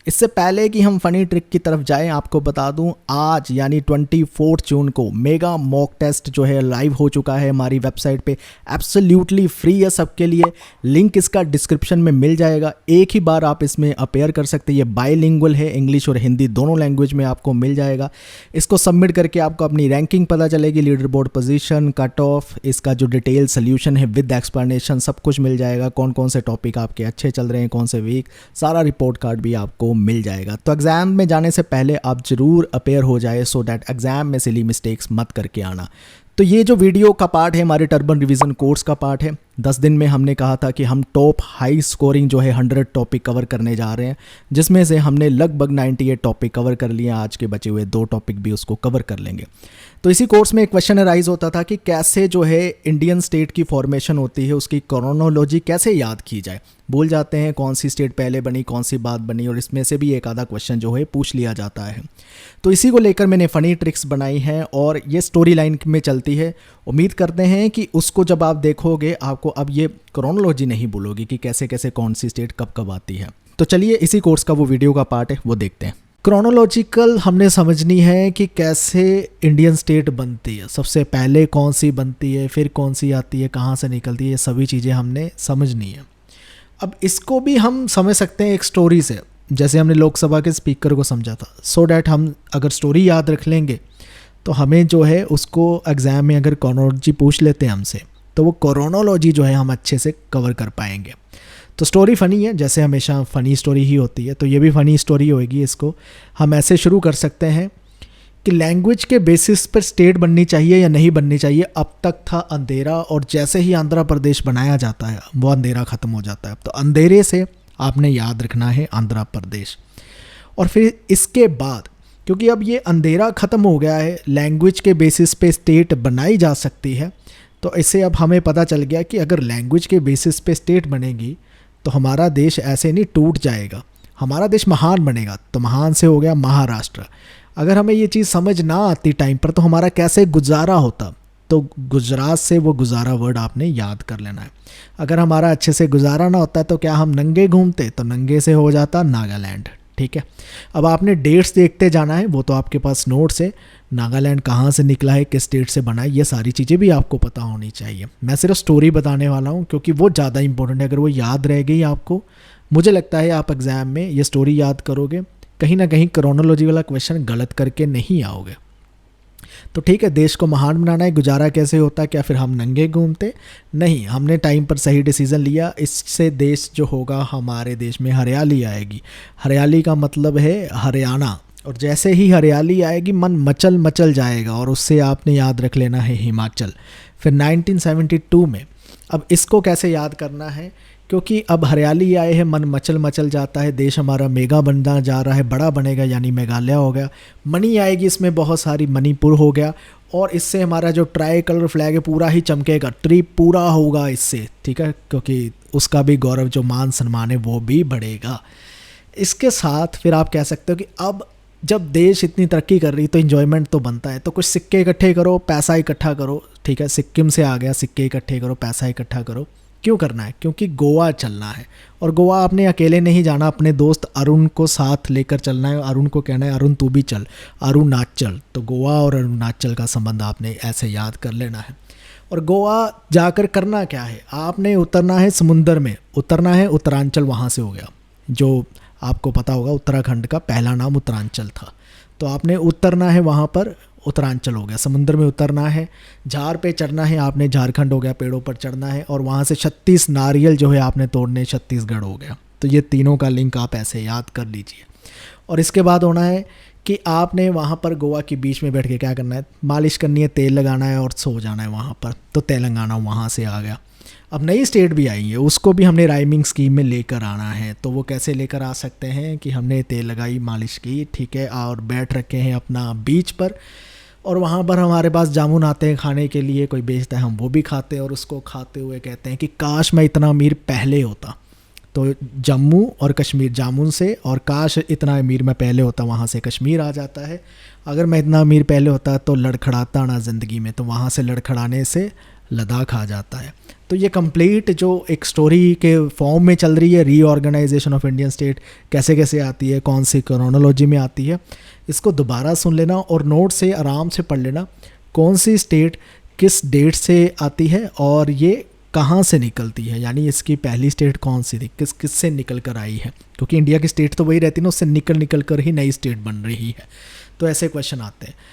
इससे पहले कि हम फनी ट्रिक की तरफ जाएं, आपको बता दूं आज यानी 24 जून को मेगा मॉक टेस्ट जो है लाइव हो चुका है हमारी वेबसाइट पे। एब्सोल्युटली फ्री है सबके लिए। लिंक इसका डिस्क्रिप्शन में मिल जाएगा। एक ही बार आप इसमें अपेयर कर सकते हैं। ये बाइलिंगुअल है, इंग्लिश और हिंदी दोनों लैंग्वेज में आपको मिल जाएगा। इसको सबमिट करके आपको अपनी रैंकिंग पता चलेगी, leader board position, cut off, इसका जो डिटेल सोल्यूशन है विद एक्सप्लेनेशन सब कुछ मिल जाएगा। कौन कौन से टॉपिक आपके अच्छे चल रहे हैं, कौन से वीक, सारा रिपोर्ट कार्ड भी आपको मिल जाएगा। तो एग्जाम में जाने से पहले आप जरूर अपेयर हो जाए, सो दैट एग्जाम में सिली मिस्टेक्स मत करके आना। तो ये जो वीडियो का पार्ट है हमारे टर्बन रिवीजन कोर्स का पार्ट है। 10 दिन में हमने कहा था कि हम टॉप हाई स्कोरिंग जो है 100 टॉपिक कवर करने जा रहे हैं, जिसमें से हमने लगभग 98 टॉपिक कवर कर लिए। आज के बचे हुए 2 टॉपिक भी उसको कवर कर लेंगे। तो इसी कोर्स में एक क्वेश्चन अराइज होता था कि कैसे जो है इंडियन स्टेट की फॉर्मेशन होती है, उसकी क्रोनोलॉजी कैसे याद की जाए। भूल जाते हैं कौन सी स्टेट पहले बनी, कौन सी बाद बनी, और इसमें से भी एक आधा क्वेश्चन जो है पूछ लिया जाता है। तो इसी को लेकर मैंने फ़नी ट्रिक्स बनाई हैं और ये स्टोरी लाइन में चलती है। उम्मीद करते हैं कि उसको जब आप देखोगे आपको अब ये क्रोनोलॉजी नहीं भूलोगी कि कैसे कैसे कौन सी स्टेट कब कब आती है। तो चलिए इसी कोर्स का वो वीडियो का पार्ट है, वो देखते हैं। क्रोनोलॉजिकल हमने समझनी है कि कैसे इंडियन स्टेट बनती है, सबसे पहले कौन सी बनती है, फिर कौन सी आती है, कहाँ से निकलती है, ये सभी चीज़ें हमने समझनी है। अब इसको भी हम समझ सकते हैं एक स्टोरी से, जैसे हमने लोकसभा के स्पीकर को समझा था। सो डैट हम अगर स्टोरी याद रख लेंगे तो हमें जो है उसको एग्ज़ाम में अगर क्रोनोलॉजी पूछ लेते हैं हमसे, तो वो क्रोनोलॉजी जो है हम अच्छे से कवर कर पाएंगे। तो स्टोरी फ़नी है, जैसे हमेशा फ़नी स्टोरी ही होती है, तो ये भी फ़नी स्टोरी होएगी। इसको हम ऐसे शुरू कर सकते हैं कि लैंग्वेज के बेसिस पर स्टेट बननी चाहिए या नहीं बननी चाहिए। अब तक था अंधेरा, और जैसे ही आंध्र प्रदेश बनाया जाता है वो अंधेरा ख़त्म हो जाता है। तो अंधेरे से आपने याद रखना है आंध्र प्रदेश। और फिर इसके बाद, क्योंकि अब ये अंधेरा ख़त्म हो गया है, लैंग्वेज के बेसिस पे स्टेट बनाई जा सकती है। तो इससे अब हमें पता चल गया कि अगर लैंग्वेज के बेसिस पे स्टेट बनेगी तो हमारा देश ऐसे नहीं टूट जाएगा, हमारा देश महान बनेगा। तो महान से हो गया महाराष्ट्र। अगर हमें ये चीज़ समझ ना आती टाइम पर तो हमारा कैसे गुजारा होता, तो गुजरात से वो गुजारा वर्ड आपने याद कर लेना है। अगर हमारा अच्छे से गुजारा ना होता तो क्या हम नंगे घूमते, तो नंगे से हो जाता नागालैंड। ठीक है, अब आपने डेट्स देखते जाना है, वो तो आपके पास नोट्स है। नागालैंड कहाँ से निकला है, किस स्टेट से बना है, ये सारी चीज़ें भी आपको पता होनी चाहिए। मैं सिर्फ स्टोरी बताने वाला हूँ क्योंकि वो ज़्यादा इंपॉर्टेंट है। अगर वो याद रह गई आपको, मुझे लगता है आप एग्ज़ाम में ये स्टोरी याद करोगे, कहीं ना कहीं क्रोनोलॉजी वाला क्वेश्चन गलत करके नहीं आओगे। तो ठीक है, देश को महान बनाना है, गुजारा कैसे होता, क्या फिर हम नंगे घूमते? नहीं, हमने टाइम पर सही डिसीज़न लिया। इससे देश जो होगा, हमारे देश में हरियाली आएगी। हरियाली का मतलब है हरियाणा, और जैसे ही हरियाली आएगी मन मचल मचल जाएगा, और उससे आपने याद रख लेना है हिमाचल। फिर 1972 में, अब इसको कैसे याद करना है, क्योंकि अब हरियाली आए हैं, मन मचल मचल जाता है, देश हमारा मेगा बनना जा रहा है, बड़ा बनेगा, यानी मेघालय हो गया। मनी आएगी इसमें बहुत सारी, मणिपुर हो गया, और इससे हमारा जो ट्राई कलर फ्लैग है पूरा ही चमकेगा, ट्रिप पूरा होगा इससे। ठीक है, क्योंकि उसका भी गौरव जो मान सम्मान है वो भी बढ़ेगा। इसके साथ फिर आप कह सकते हो कि अब जब देश इतनी तरक्की कर रही तो इन्जॉयमेंट तो बनता है, तो कुछ सिक्के इकट्ठे करो, पैसा इकट्ठा करो। ठीक है, सिक्किम से आ गया, सिक्के इकट्ठे करो, पैसा इकट्ठा करो। क्यों करना है? क्योंकि गोवा चलना है, और गोवा आपने अकेले नहीं जाना, अपने दोस्त अरुण को साथ लेकर चलना है। अरुण को कहना है अरुण तू भी चल, अरुणाचल। तो गोवा और अरुणाचल का संबंध आपने ऐसे याद कर लेना है। और गोवा जाकर करना क्या है, आपने उतरना है समुंदर में, उतरना है उत्तरांचल, वहाँ से हो गया। जो आपको पता होगा उत्तराखंड का पहला नाम उत्तरांचल था, तो आपने उतरना है वहाँ पर, उत्तरांचल हो गया। समुद्र में उतरना है, झाड़ पे चढ़ना है आपने, झारखंड हो गया, पेड़ों पर चढ़ना है, और वहाँ से 36 नारियल जो है आपने तोड़ने, छत्तीसगढ़ हो गया। तो ये तीनों का लिंक आप ऐसे याद कर लीजिए। और इसके बाद होना है कि आपने वहाँ पर गोवा के बीच में बैठ के क्या करना है, मालिश करनी है, तेल लगाना है और सो जाना है वहाँ पर। तो तेलंगाना वहाँ से आ गया। अब नई स्टेट भी आई है, उसको भी हमने राइमिंग स्कीम में लेकर आना है। तो वो कैसे लेकर आ सकते हैं कि हमने तेल लगाई, मालिश की, ठीक है, और बैठ रखे हैं अपना बीच पर, और वहाँ पर हमारे पास जामुन आते हैं खाने के लिए, कोई बेचता है, हम वो भी खाते हैं, और उसको खाते हुए कहते हैं कि काश मैं इतना अमीर पहले होता। तो जम्मू और कश्मीर जामुन से, और काश इतना अमीर मैं पहले होता, वहाँ से कश्मीर आ जाता है। अगर मैं इतना अमीर पहले होता तो लड़खड़ाता ना ज़िंदगी में, तो वहाँ से लड़खड़ाने से लद्दाख आ जाता है। तो ये कंप्लीट जो एक स्टोरी के फॉर्म में चल रही है, रीऑर्गेनाइजेशन ऑफ इंडियन स्टेट कैसे कैसे आती है, कौन सी क्रोनोलॉजी में आती है, इसको दोबारा सुन लेना और नोट से आराम से पढ़ लेना कौन सी स्टेट किस डेट से आती है और ये कहाँ से निकलती है, यानी इसकी पहली स्टेट कौन सी थी, किस किस से निकल कर आई है, क्योंकि इंडिया की स्टेट तो वही रहती है ना, उससे निकल निकल कर ही नई स्टेट बन रही है। तो ऐसे क्वेश्चन आते हैं।